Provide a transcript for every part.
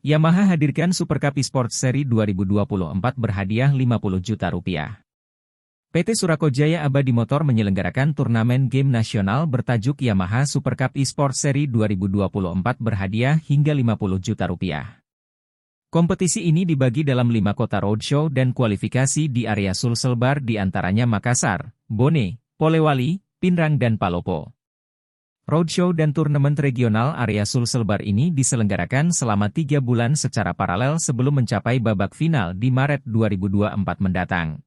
Yamaha hadirkan Super Cup Esports Seri 2024 berhadiah Rp50 juta. PT Surakojaya Abadi Motor menyelenggarakan turnamen game nasional bertajuk Yamaha Super Cup Esports Seri 2024 berhadiah hingga Rp50 juta. Kompetisi ini dibagi dalam 5 kota roadshow dan kualifikasi di area Sulselbar di antaranya Makassar, Bone, Polewali, Pinrang dan Palopo. Roadshow dan turnamen regional area Sulselbar ini diselenggarakan selama 3 bulan secara paralel sebelum mencapai babak final di Maret 2024 mendatang.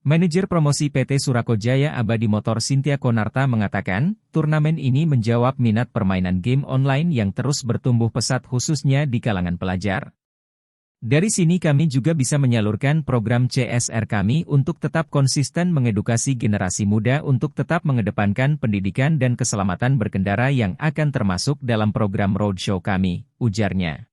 Manajer promosi PT Surakojaya Abadi Motor Cynthia Konarta mengatakan, turnamen ini menjawab minat permainan game online yang terus bertumbuh pesat khususnya di kalangan pelajar. Dari sini kami juga bisa menyalurkan program CSR kami untuk tetap konsisten mengedukasi generasi muda untuk tetap mengedepankan pendidikan dan keselamatan berkendara yang akan termasuk dalam program roadshow kami, ujarnya.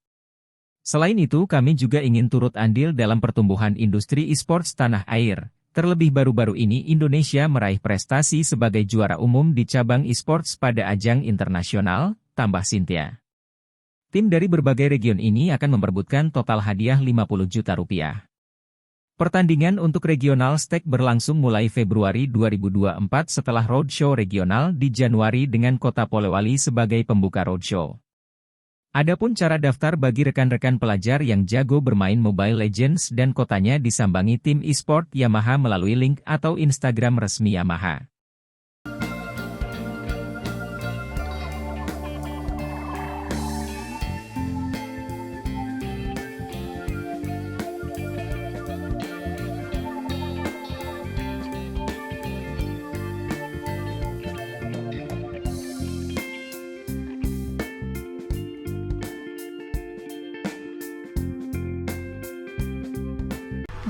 Selain itu kami juga ingin turut andil dalam pertumbuhan industri e-sports tanah air. Terlebih baru-baru ini Indonesia meraih prestasi sebagai juara umum di cabang e-sports pada ajang internasional, tambah Cynthia. Tim dari berbagai region ini akan memperebutkan total hadiah Rp50 juta. Pertandingan untuk regional stake berlangsung mulai Februari 2024 setelah roadshow regional di Januari dengan kota Polewali sebagai pembuka roadshow. Adapun cara daftar bagi rekan-rekan pelajar yang jago bermain Mobile Legends dan kotanya disambangi tim e-sport Yamaha melalui link atau Instagram resmi Yamaha.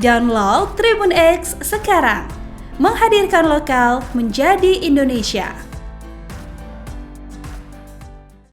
Download Tribun X sekarang, menghadirkan lokal menjadi Indonesia.